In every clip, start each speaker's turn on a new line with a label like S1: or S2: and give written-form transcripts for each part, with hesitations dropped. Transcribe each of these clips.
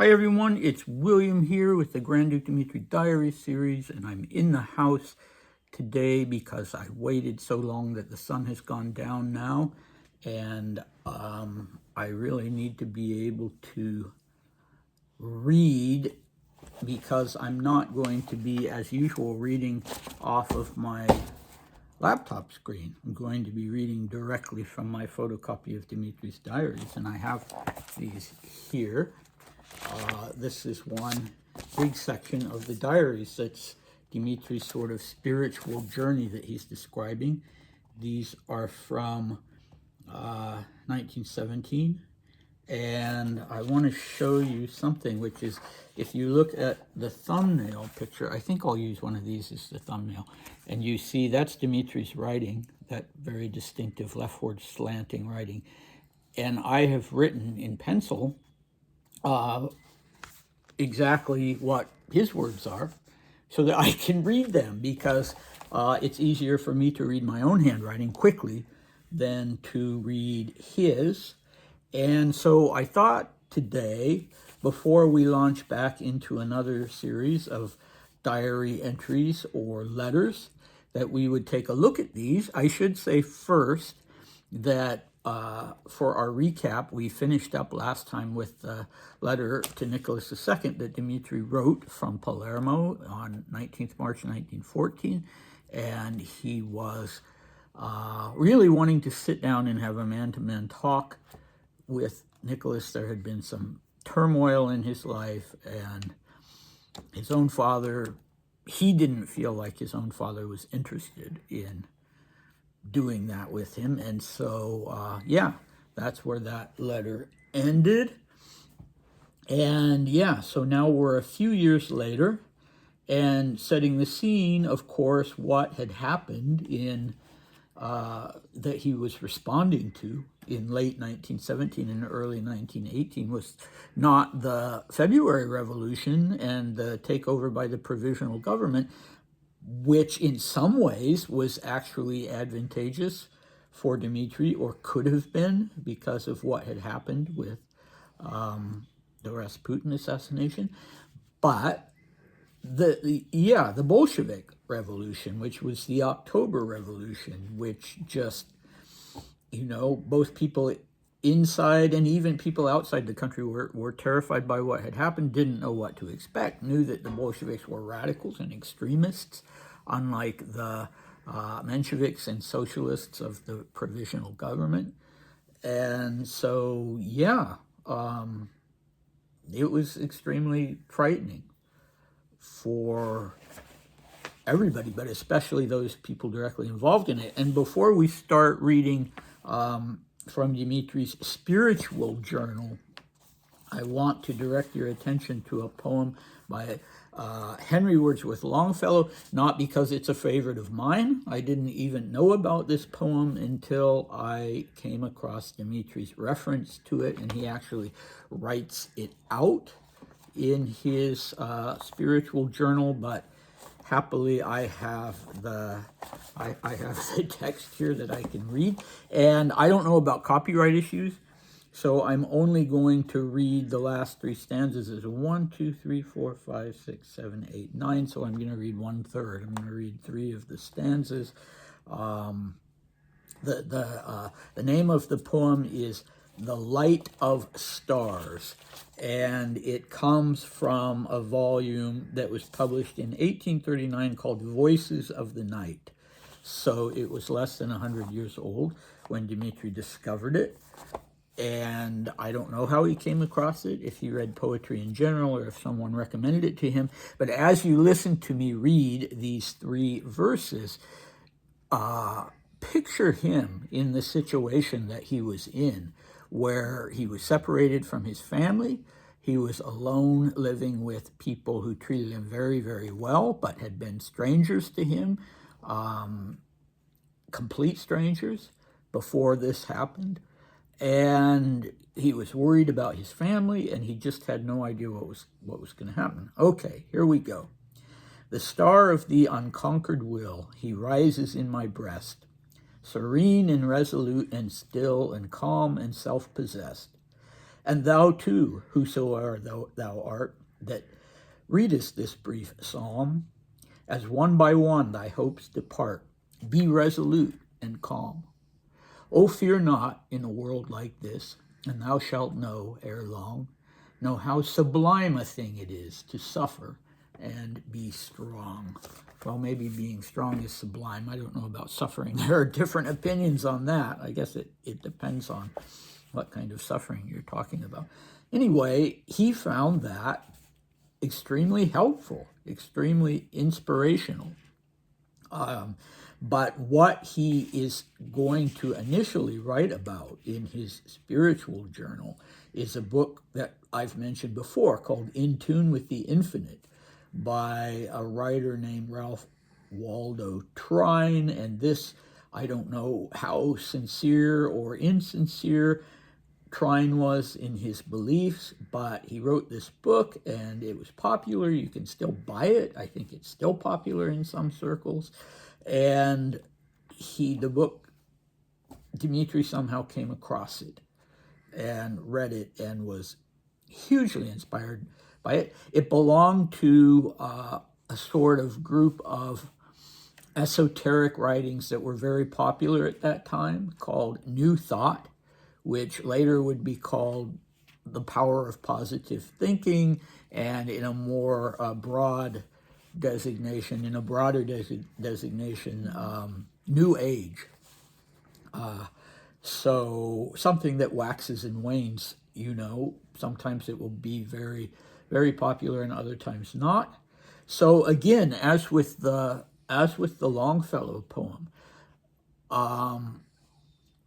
S1: Hi everyone, it's William here with the Grand Duke Dmitri Diary series, and I'm in the house today because I waited so long that the sun has gone down now, and I really need to be able to read because I'm not going to be, as usual, reading off of my laptop screen. I'm going to be reading directly from my photocopy of Dmitri's diaries, and I have these here. This is one big section of the diaries that's Dmitri's sort of spiritual journey that he's describing. These are from 1917, and I want to show you something, which is, if you look at the thumbnail picture, I think I'll use one of these as the thumbnail, and you see that's Dmitri's writing, that very distinctive leftward slanting writing, and I have written in pencil exactly what his words are so that I can read them, because it's easier for me to read my own handwriting quickly than to read his. And so I thought today, before we launch back into another series of diary entries or letters, that we would take a look at these. I should say first that for our recap, we finished up last time with the letter to Nicholas II that Dmitri wrote from Palermo on 19th March 1914, and he was really wanting to sit down and have a man-to-man talk with Nicholas. There had been some turmoil in his life, and his own father, he didn't feel like his own father was interested in doing that with him. And so, yeah, that's where that letter ended. And yeah, so now we're a few years later, and setting the scene, of course, what had happened in that he was responding to in late 1917 and early 1918 was not the February Revolution and the takeover by the provisional government, which in some ways was actually advantageous for Dmitri, or could have been, because of what had happened with the Rasputin assassination. But the Bolshevik Revolution, which was the October Revolution, which just, both people inside and even people outside the country were terrified by what had happened, didn't know what to expect, knew that the Bolsheviks were radicals and extremists, unlike the Mensheviks and socialists of the provisional government. And so, yeah, it was extremely frightening for everybody, but especially those people directly involved in it. And before we start reading from Dmitri's spiritual journal, I want to direct your attention to a poem by Henry Wordsworth Longfellow, not because it's a favorite of mine. I didn't even know about this poem until I came across Dmitri's reference to it, and he actually writes it out in his spiritual journal. But happily, I have the text here that I can read, and I don't know about copyright issues, so I'm only going to read the last three stanzas as 1, 2, 3, 4, 5, 6, 7, 8, 9. So I'm going to read 1/3. I'm going to read 3 of the stanzas. The name of the poem is "The Light of Stars," and it comes from a volume that was published in 1839 called Voices of the Night. So it was less than 100 years old when Dmitri discovered it. And I don't know how he came across it, if he read poetry in general or if someone recommended it to him. But as you listen to me read these 3 verses, picture him in the situation that he was in, where he was separated from his family. He was alone, living with people who treated him very, very well, but had been strangers to him, complete strangers, before this happened. And he was worried about his family, and he just had no idea what was going to happen. Okay, here we go. The star of the unconquered will, he rises in my breast, serene and resolute and still and calm and self-possessed. And thou too, whosoever thou art, that readest this brief psalm, as one by one thy hopes depart, be resolute and calm. O fear not in a world like this, and thou shalt know ere long, know how sublime a thing it is to suffer and be strong. Well, maybe being strong is sublime. I don't know about suffering. There are different opinions on that. I guess it depends on what kind of suffering you're talking about. Anyway, he found that extremely helpful, extremely inspirational. But what he is going to initially write about in his spiritual journal is a book that I've mentioned before called In Tune with the Infinite by a writer named Ralph Waldo Trine. And this, I don't know how sincere or insincere Trine was in his beliefs, but he wrote this book and it was popular. You can still buy it. I think it's still popular in some circles. And the book, Dmitri somehow came across it and read it and was hugely inspired by it. It belonged to a sort of group of esoteric writings that were very popular at that time called New Thought, which later would be called The Power of Positive Thinking, and in a more broad designation, New Age. So something that waxes and wanes, sometimes it will be very, very popular and other times not. So again, as with the Longfellow poem,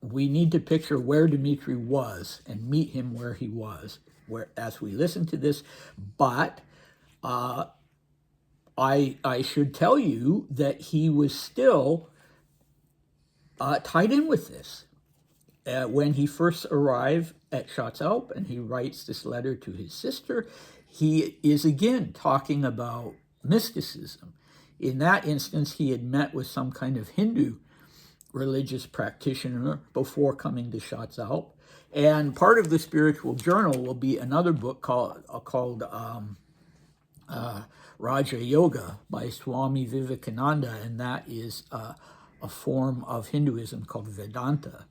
S1: we need to picture where Dmitri was and meet him where he was, as we listen to this. But I should tell you that he was still tied in with this. When he first arrived at Schatzalp and he writes this letter to his sister, he is again talking about mysticism. In that instance, he had met with some kind of Hindu religious practitioner before coming to Schatzalp. And part of the spiritual journal will be another book called Raja Yoga by Swami Vivekananda, and that is a form of Hinduism called Vedanta.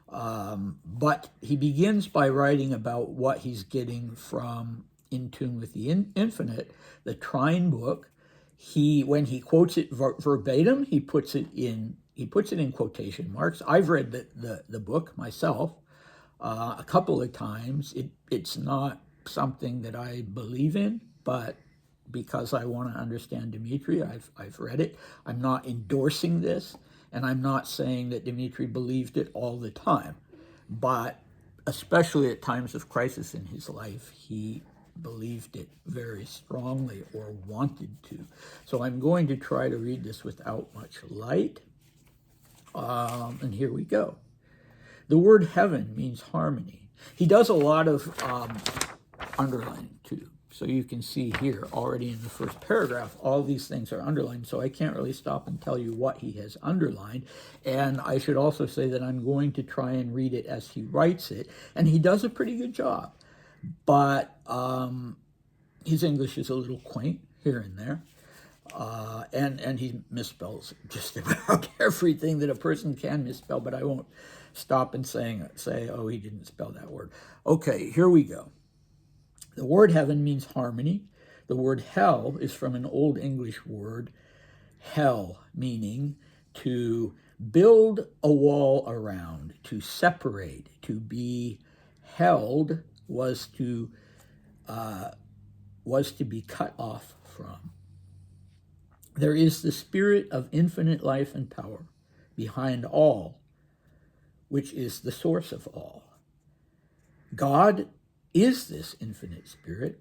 S1: But he begins by writing about what he's getting from In Tune with the Infinite, the Trine book. When he quotes it verbatim, he puts it in quotation marks. I've read the book myself a couple of times. It's not something that I believe in, but because I want to understand Dmitri, I've read it. I'm not endorsing this, and I'm not saying that Dmitri believed it all the time, but especially at times of crisis in his life, he believed it very strongly or wanted to. So I'm going to try to read this without much light. And here we go. The word heaven means harmony. He does a lot of underlining too. So you can see here already in the first paragraph, all these things are underlined. So I can't really stop and tell you what he has underlined. And I should also say that I'm going to try and read it as he writes it. And he does a pretty good job. But his English is a little quaint here and there. And he misspells just about everything that a person can misspell, but I won't stop and say, oh, he didn't spell that word. Okay, here we go. The word heaven means harmony. The word hell is from an Old English word, hell, meaning to build a wall around, to separate, to be held was to be cut off from. There is the spirit of infinite life and power behind all, which is the source of all. God is this infinite spirit,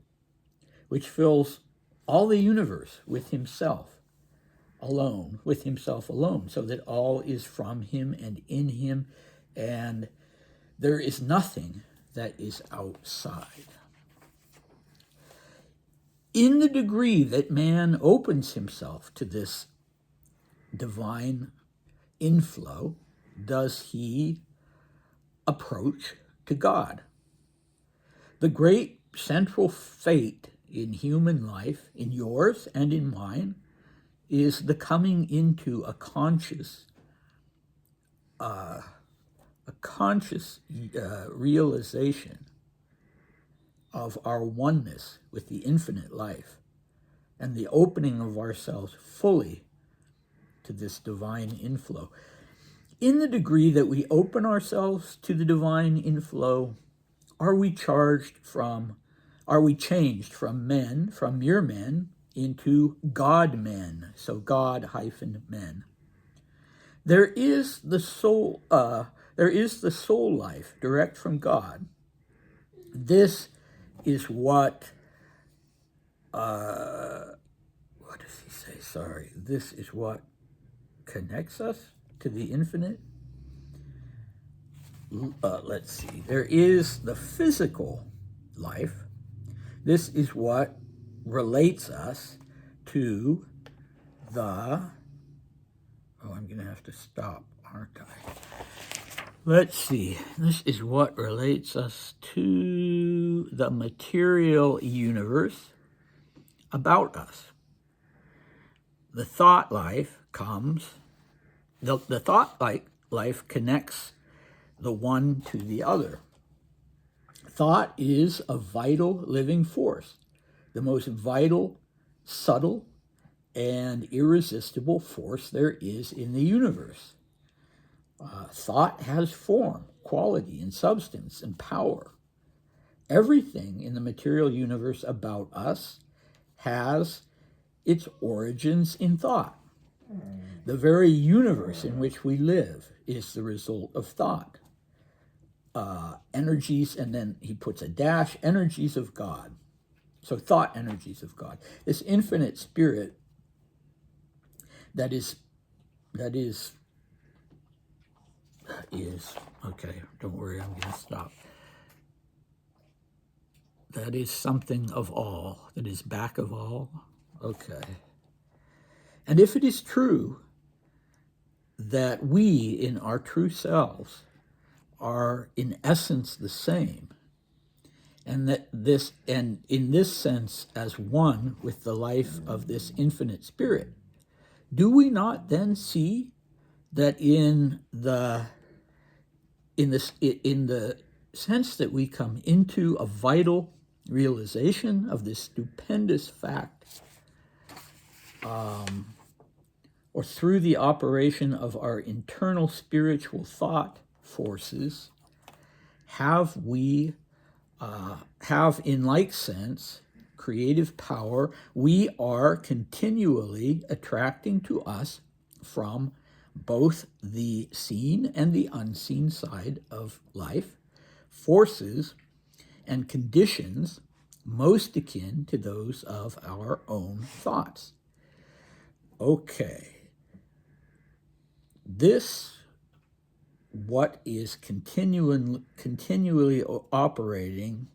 S1: which fills all the universe with himself alone, so that all is from him and in him, and there is nothing that is outside. In the degree that man opens himself to this divine inflow, does he approach to God. The great central fate in human life, in yours and in mine, is the coming into a conscious realization of our oneness with the infinite life and the opening of ourselves fully to this divine inflow. In the degree that we open ourselves to the divine inflow, are we changed from men, from mere men, into God men, so God-men. There is the soul life direct from God. This is what does he say? Sorry. This is what connects us to the infinite. Let's see. There is the physical life. This is what relates us to the... Oh, I'm going to have to stop, aren't I? Let's see. This is what relates us to the material universe about us. The thought life comes, the thought life connects the one to the other. Thought is a vital living force, the most vital, subtle, and irresistible force there is in the universe. Thought has form, quality, and substance, and power. Everything in the material universe about us has its origins in thought. The very universe in which we live is the result of thought. Energies, and then he puts a dash, energies of God. So thought energies of God. This infinite spirit that is okay, don't worry, I'm going to stop. That is something of all, that is back of all. Okay. And if it is true that we in our true selves are in essence the same, and that this, and in this sense as one with the life of this infinite spirit, do we not then see that in the sense that we come into a vital realization of this stupendous fact, or through the operation of our internal spiritual thought forces, have in like sense creative power? We are continually attracting to us from both the seen and the unseen side of life forces and conditions most akin to those of our own thoughts. Okay. This, what is continually operating,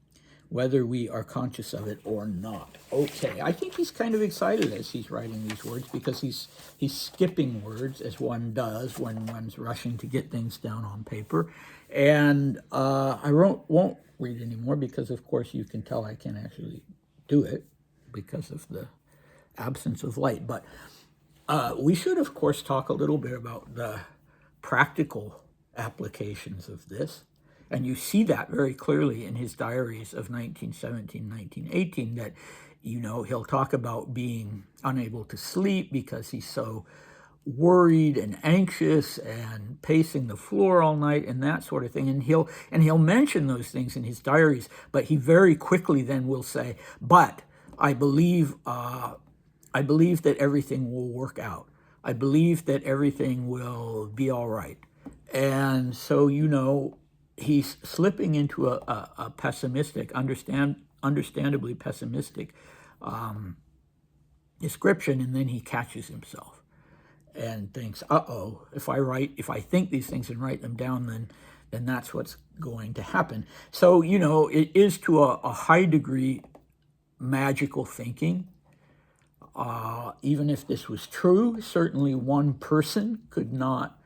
S1: whether we are conscious of it or not. Okay, I think he's kind of excited as he's writing these words, because he's skipping words, as one does when one's rushing to get things down on paper. And I won't read anymore, because of course you can tell I can't actually do it because of the absence of light. But we should, of course, talk a little bit about the practical applications of this. And you see that very clearly in his diaries of 1917, 1918, that, he'll talk about being unable to sleep because he's so worried and anxious and pacing the floor all night and that sort of thing. And he'll mention those things in his diaries, but he very quickly then will say, but I believe that everything will work out. I believe that everything will be all right. And so, he's slipping into a pessimistic, understandably pessimistic description, and then he catches himself and thinks, if I think these things and write them down, then that's what's going to happen. So, it is to a high degree magical thinking. Even if this was true, certainly one person could not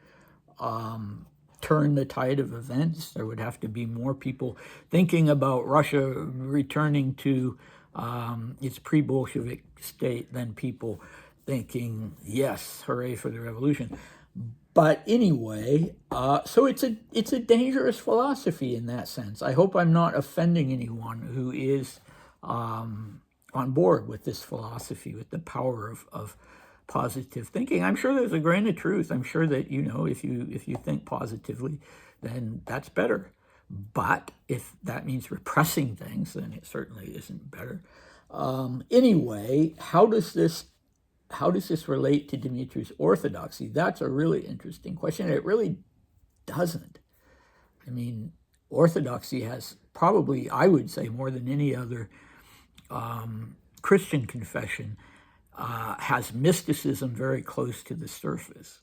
S1: turn the tide of events. There would have to be more people thinking about Russia returning to its pre-Bolshevik state than people thinking, yes, hooray for the revolution. But anyway, so it's a dangerous philosophy in that sense. I hope I'm not offending anyone who is on board with this philosophy, with the power of positive thinking. I'm sure there's a grain of truth. I'm sure that, you know, if you think positively, then that's better. But if that means repressing things, then it certainly isn't better. Anyway, how does this relate to Dmitri's orthodoxy? That's a really interesting question. It really doesn't. I mean, orthodoxy has probably, I would say, more than any other Christian confession, has mysticism very close to the surface.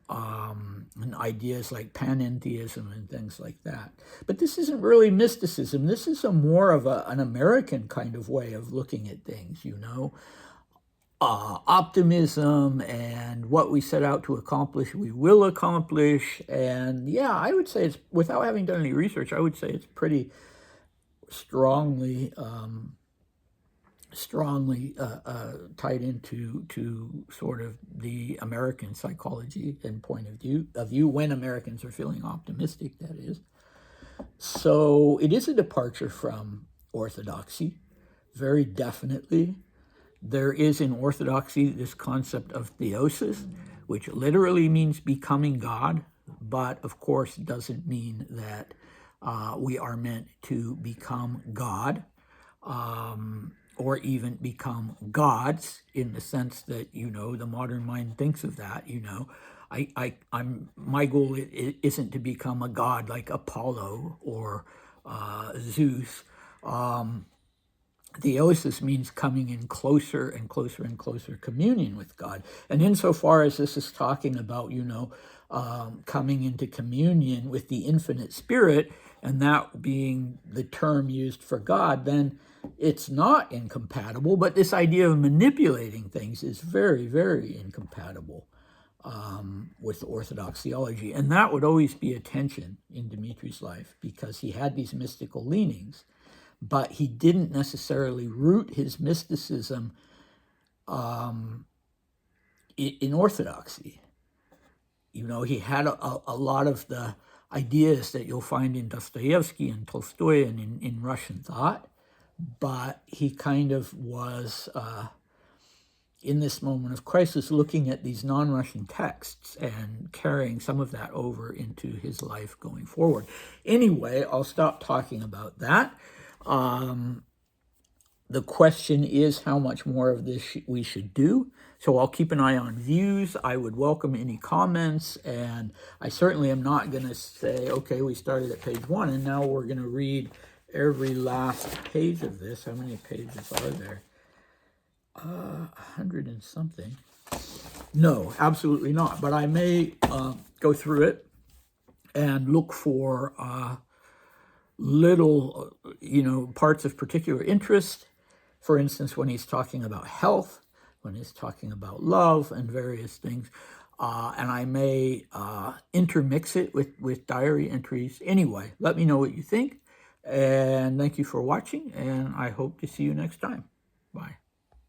S1: And ideas like panentheism and things like that. But this isn't really mysticism. This is a more of an American kind of way of looking at things, you know. Optimism and what we set out to accomplish, we will accomplish. And yeah, I would say it's, without having done any research, I would say it's pretty strongly tied into sort of the American psychology and point of view when Americans are feeling optimistic, that is. So it is a departure from orthodoxy, very definitely. There is in orthodoxy this concept of theosis, which literally means becoming God, but of course doesn't mean that we are meant to become God. Or even become gods in the sense that, you know, the modern mind thinks of that, you know. My goal isn't to become a god like Apollo or Zeus. Theosis means coming in closer and closer and closer communion with God. And insofar as this is talking about, you know, coming into communion with the infinite spirit, and that being the term used for God, then it's not incompatible, but this idea of manipulating things is very, very incompatible with Orthodox theology. And that would always be a tension in Dmitri's life, because he had these mystical leanings, but he didn't necessarily root his mysticism in Orthodoxy. You know, he had a lot of the ideas that you'll find in Dostoevsky and Tolstoy and in Russian thought, but he kind of was, in this moment of crisis, looking at these non-Russian texts and carrying some of that over into his life going forward. Anyway, I'll stop talking about that. The question is how much more of this we should do. So I'll keep an eye on views. I would welcome any comments, and I certainly am not going to say, okay, we started at page 1 and now we're going to read every last page of this. How many pages are there? 100 and something. No, absolutely not. But I may go through it and look for little, you know, parts of particular interest. For instance, when he's talking about health, when he's talking about love and various things. And I may intermix it with diary entries. Anyway, let me know what you think. And thank you for watching, and I hope to see you next time. Bye.